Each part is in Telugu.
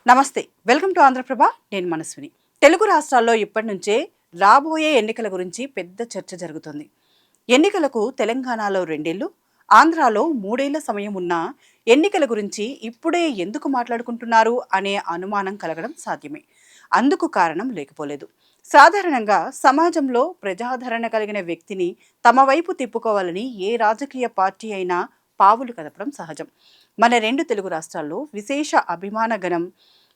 నమస్తే, వెల్కమ్ టు ఆంధ్రప్రభ. నేను మనస్విని. తెలుగు రాష్ట్రాల్లో ఇప్పటి నుంచే రాబోయే ఎన్నికల గురించి పెద్ద చర్చ జరుగుతుంది. ఎన్నికలకు తెలంగాణలో 2 ఏళ్లు, ఆంధ్రాలో 3 ఏళ్ల సమయం ఉన్నా ఎన్నికల గురించి ఇప్పుడే ఎందుకు మాట్లాడుకుంటున్నారు అనే అనుమానం కలగడం సాధ్యమే. అందుకు కారణం లేకపోలేదు. సాధారణంగా సమాజంలో ప్రజాదరణ కలిగిన వ్యక్తిని తమ వైపు తిప్పుకోవాలని ఏ రాజకీయ పార్టీ అయినా పావులు కదపడం సహజం. మన 2 తెలుగు రాష్ట్రాల్లో విశేష అభిమాన గణం,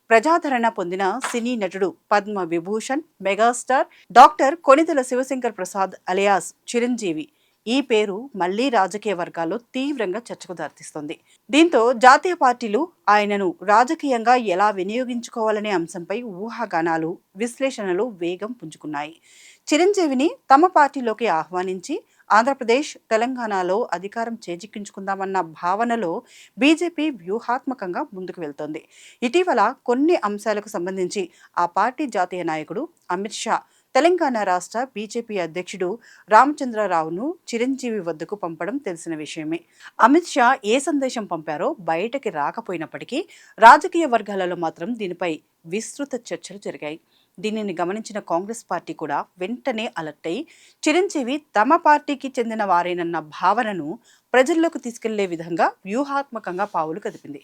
ప్రజాదరణ పొందిన సినీ నటుడు, Padma Vibhushan megastar doctor Konidela Sivasankar Prasad alias Chiranjeevi ఈ పేరు మళ్లీ రాజకీయ వర్గాల్లో తీవ్రంగా చర్చకు దారితీస్తోంది. దీంతో జాతీయ పార్టీలు ఆయనను రాజకీయంగా ఎలా వినియోగించుకోవాలనే అంశంపై ఊహాగానాలు, విశ్లేషణలు వేగం పుంజుకున్నాయి. చిరంజీవిని తమ పార్టీలోకి ఆహ్వానించి ఆంధ్రప్రదేశ్, తెలంగాణలో అధికారం చేజిక్కించుకుందామన్న భావనలో బీజేపీ వ్యూహాత్మకంగా ముందుకు వెళ్తోంది. ఇటీవల కొన్ని అంశాలకు సంబంధించి ఆ పార్టీ జాతీయ నాయకుడు అమిత్ షా తెలంగాణ రాష్ట్ర బీజేపీ అధ్యక్షుడు రామచంద్రరావును చిరంజీవి వద్దకు పంపడం తెలిసిన విషయమే. అమిత్ షా ఏ సందేశం పంపారో బయటకి రాకపోయినప్పటికీ రాజకీయ వర్గాలలో మాత్రం దీనిపై విస్తృత చర్చలు జరిగాయి. దీనిని గమనించిన కాంగ్రెస్ పార్టీ కూడా వెంటనే అలర్ట్ అయి చిరంజీవి తమ పార్టీకి చెందిన వారేనన్న భావనను ప్రజల్లోకి తీసుకెళ్లే విధంగా వ్యూహాత్మకంగా పావులు కదిపింది.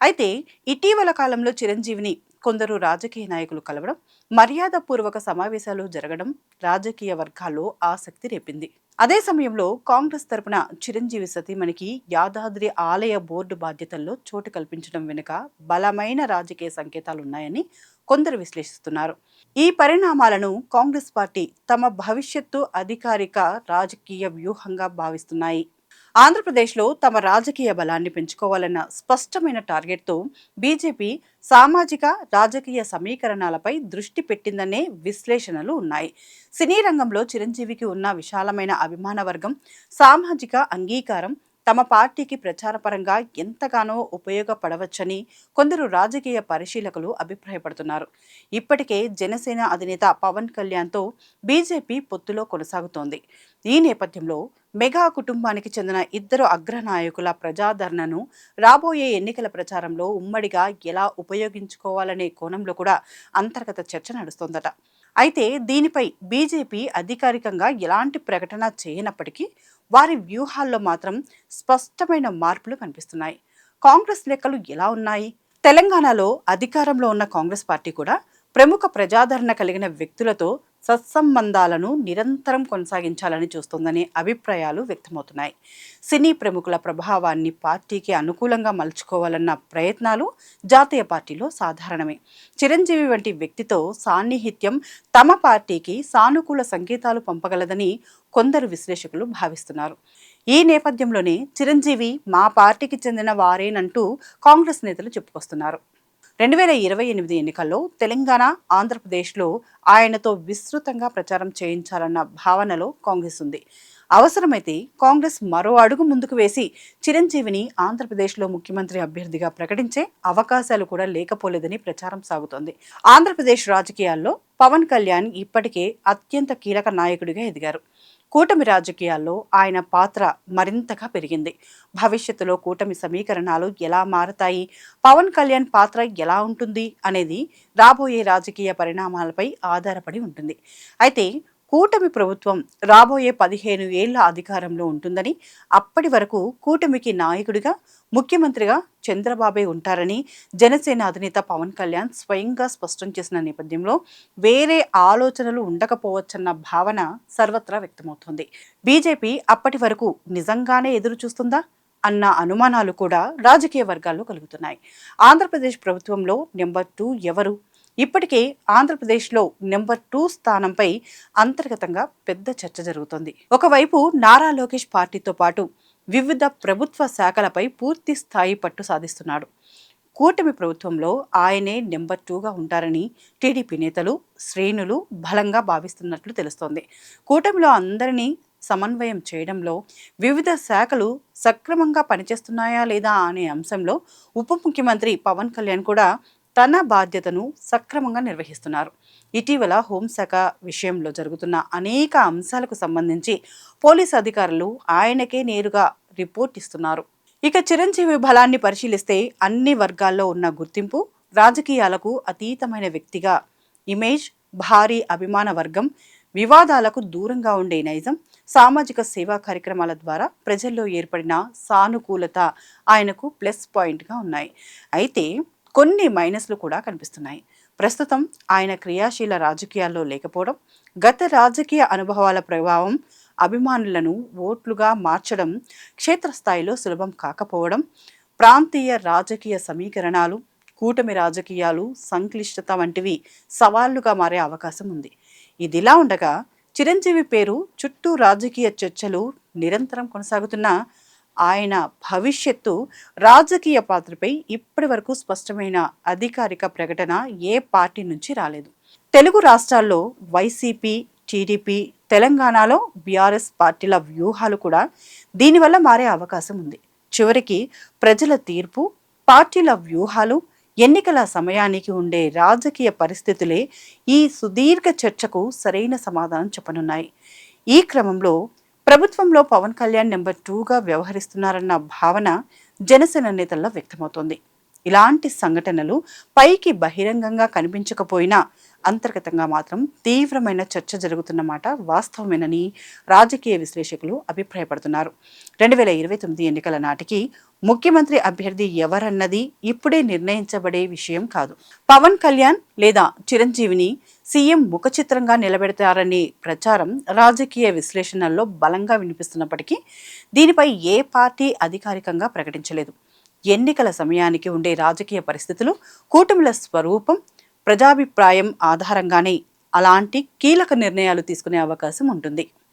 అయితే ఇటీవల కాలంలో చిరంజీవిని కొందరు రాజకీయ నాయకులు కలవడం, మర్యాదపూర్వక సమావేశాలు జరగడం రాజకీయ వర్గాల్లో ఆసక్తి రేపింది. అదే సమయంలో కాంగ్రెస్ తరపున చిరంజీవి సతీమణికి యాదాద్రి ఆలయ బోర్డు బాధ్యతల్లో చోటు కల్పించడం వెనుక బలమైన రాజకీయ సంకేతాలున్నాయని కొందరు విశ్లేషిస్తున్నారు. ఈ పరిణామాలను కాంగ్రెస్ పార్టీ తమ భవిష్యత్తు అధికారిక రాజకీయ వ్యూహంగా భావిస్తున్నాయి. ఆంధ్రప్రదేశ్లో తమ రాజకీయ బలాన్ని పెంచుకోవాలన్న స్పష్టమైన టార్గెట్తో బీజేపీ సామాజిక, రాజకీయ సమీకరణాలపై దృష్టి పెట్టిందనే విశ్లేషణలు ఉన్నాయి. సినీ రంగంలో చిరంజీవికి ఉన్న విశాలమైన అభిమాన వర్గం, సామాజిక అంగీకారం తమ పార్టీకి ప్రచారపరంగా ఎంతగానో ఉపయోగపడవచ్చని కొందరు రాజకీయ పరిశీలకులు అభిప్రాయపడుతున్నారు. ఇప్పటికే జనసేన అధినేత పవన్ కళ్యాణ్తో బీజేపీ పొత్తులో కొనసాగుతోంది. ఈ నేపథ్యంలో మెగా కుటుంబానికి చెందిన 2 అగ్రనాయకుల ప్రజాదరణను రాబోయే ఎన్నికల ప్రచారంలో ఉమ్మడిగా ఎలా ఉపయోగించుకోవాలనే కోణంలో కూడా అంతర్గత చర్చ నడుస్తోందట. అయితే దీనిపై బీజేపీ అధికారికంగా ఎలాంటి ప్రకటన చేయనప్పటికీ వారి వ్యూహాల్లో మాత్రం స్పష్టమైన మార్పులు కనిపిస్తున్నాయి. కాంగ్రెస్ లెక్కలు ఎలా ఉన్నాయి? తెలంగాణలో అధికారంలో ఉన్న కాంగ్రెస్ పార్టీ కూడా ప్రముఖ ప్రజాదరణ కలిగిన వ్యక్తులతో సత్సంబంధాలను నిరంతరం కొనసాగించాలని చూస్తోందనే అభిప్రాయాలు వ్యక్తమవుతున్నాయి. సినీ ప్రముఖుల ప్రభావాన్ని పార్టీకి అనుకూలంగా మలుచుకోవాలన్న ప్రయత్నాలు జాతీయ పార్టీలో సాధారణమే. చిరంజీవి వంటి వ్యక్తితో సాన్నిహిత్యం తమ పార్టీకి సానుకూల సంకేతాలు పంపగలదని కొందరు విశ్లేషకులు భావిస్తున్నారు. ఈ నేపథ్యంలోనే చిరంజీవి మా పార్టీకి చెందిన వారేనంటూ కాంగ్రెస్ నేతలు చెప్పుకొస్తున్నారు. 2028 ఎన్నికల్లో తెలంగాణ, ఆంధ్రప్రదేశ్లో ఆయనతో విస్తృతంగా ప్రచారం చేయించాలన్న భావనలో కాంగ్రెస్ ఉంది. అవసరమైతే కాంగ్రెస్ మరో అడుగు ముందుకు వేసి చిరంజీవిని ఆంధ్రప్రదేశ్లో ముఖ్యమంత్రి అభ్యర్థిగా ప్రకటించే అవకాశాలు కూడా లేకపోలేదని ప్రచారం సాగుతోంది. ఆంధ్రప్రదేశ్ రాజకీయాల్లో పవన్ కళ్యాణ్ ఇప్పటికే అత్యంత కీలక నాయకుడిగా ఎదిగారు. కూటమి రాజకీయాల్లో ఆయన పాత్ర మరింతగా పెరిగింది. భవిష్యత్తులో కూటమి సమీకరణాలు ఎలా మారతాయి, పవన్ కళ్యాణ్ పాత్ర ఎలా ఉంటుంది అనేది రాబోయే రాజకీయ పరిణామాలపై ఆధారపడి ఉంటుంది. అయితే కూటమి ప్రభుత్వం రాబోయే 15 ఏళ్ల అధికారంలో ఉంటుందని, అప్పటి వరకు కూటమికి నాయకుడిగా, ముఖ్యమంత్రిగా చంద్రబాబే ఉంటారని జనసేన అధినేత పవన్ కళ్యాణ్ స్వయంగా స్పష్టం చేసిన నేపథ్యంలో వేరే ఆలోచనలు ఉండకపోవచ్చన్న భావన సర్వత్రా వ్యక్తమవుతోంది. బీజేపీ అప్పటి వరకు నిజంగానే ఎదురు చూస్తుందా అన్న అనుమానాలు కూడా రాజకీయ వర్గాల్లో కలుగుతున్నాయి. ఆంధ్రప్రదేశ్ ప్రభుత్వంలో నెంబర్ 2 ఎవరు? ఇప్పటికే ఆంధ్రప్రదేశ్లో నెంబర్ 2 స్థానంపై అంతర్గతంగా పెద్ద చర్చ జరుగుతోంది. ఒకవైపు నారా లోకేష్ పార్టీతో పాటు వివిధ ప్రభుత్వ శాఖలపై పూర్తి స్థాయి పట్టు సాధిస్తున్నాడు. కూటమి ప్రభుత్వంలో ఆయనే నెంబర్ 2గా ఉంటారని టీడీపీ నేతలు, శ్రేణులు బలంగా భావిస్తున్నట్లు తెలుస్తోంది. కూటమిలో అందరినీ సమన్వయం చేయడంలో వివిధ శాఖలు సక్రమంగా పనిచేస్తున్నాయా లేదా అనే అంశంలో ఉప ముఖ్యమంత్రి పవన్ కళ్యాణ్ కూడా తన బాధ్యతను సక్రమంగా నిర్వహిస్తున్నారు. ఇటీవల హోంశాఖ విషయంలో జరుగుతున్న అనేక అంశాలకు సంబంధించి పోలీసు అధికారులు ఆయనకే నేరుగా రిపోర్ట్ ఇస్తున్నారు. ఇక చిరంజీవి బలాన్ని పరిశీలిస్తే అన్ని వర్గాల్లో ఉన్న గుర్తింపు, రాజకీయాలకు అతీతమైన వ్యక్తిగా ఇమేజ్, భారీ అభిమాన వర్గం, వివాదాలకు దూరంగా ఉండే నైజం, సామాజిక సేవా కార్యక్రమాల ద్వారా ప్రజల్లో ఏర్పడిన సానుకూలత ఆయనకు ప్లస్ పాయింట్గా ఉన్నాయి. అయితే కొన్ని మైనస్లు కూడా కనిపిస్తున్నాయి. ప్రస్తుతం ఆయన క్రియాశీల రాజకీయాల్లో లేకపోవడం, గత రాజకీయ అనుభవాల ప్రభావం అభిమానులను ఓట్లుగా మార్చడం క్షేత్రస్థాయిలో సులభం కాకపోవడం, ప్రాంతీయ రాజకీయ సమీకరణాలు, కూటమి రాజకీయాలు సంక్లిష్టత వంటివి సవాళ్లుగా మారే అవకాశం ఉంది. ఇదిలా ఉండగా చిరంజీవి పేరు చుట్టూ రాజకీయ చర్చలు నిరంతరం కొనసాగుతున్న ఆయన భవిష్యత్తు రాజకీయ పాత్రపై ఇప్పటి వరకు స్పష్టమైన అధికారిక ప్రకటన ఏ పార్టీ నుంచి రాలేదు. తెలుగు రాష్ట్రాల్లో వైసీపీ, టీడీపీ, తెలంగాణలో బీఆర్ఎస్ పార్టీల వ్యూహాలు కూడా దీనివల్ల మారే అవకాశం ఉంది. చివరికి ప్రజల తీర్పు, పార్టీల వ్యూహాలు, ఎన్నికల సమయానికి ఉండే రాజకీయ పరిస్థితులే ఈ సుదీర్ఘ చర్చకు సరైన సమాధానం చెప్పనున్నాయి. ఈ క్రమంలో ప్రభుత్వంలో పవన్ కళ్యాణ్ నెంబర్ 2గా వ్యవహరిస్తున్నారన్న భావన జనసేన నేతల్లో వ్యక్తమవుతోంది. ఇలాంటి సంఘటనలు పైకి బహిరంగంగా కనిపించకపోయినా అంతర్గతంగా మాత్రం తీవ్రమైన చర్చ జరుగుతున్నమాట వాస్తవమేనని రాజకీయ విశ్లేషకులు అభిప్రాయపడుతున్నారు. 2029 ఎన్నికల నాటికి ముఖ్యమంత్రి అభ్యర్థి ఎవరన్నది ఇప్పుడే నిర్ణయించబడే విషయం కాదు. పవన్ కళ్యాణ్ లేదా చిరంజీవిని సీఎం ముఖచిత్రంగా నిలబెడతారనే ప్రచారం రాజకీయ విశ్లేషణల్లో బలంగా వినిపిస్తున్నప్పటికీ దీనిపై ఏ పార్టీ అధికారికంగా ప్రకటించలేదు. ఎన్నికల సమయానికి ఉండే రాజకీయ పరిస్థితులు, కూటమిల స్వరూపం, ప్రజాభిప్రాయం ఆధారంగానే అలాంటి కీలక నిర్ణయాలు తీసుకునే అవకాశం ఉంటుంది.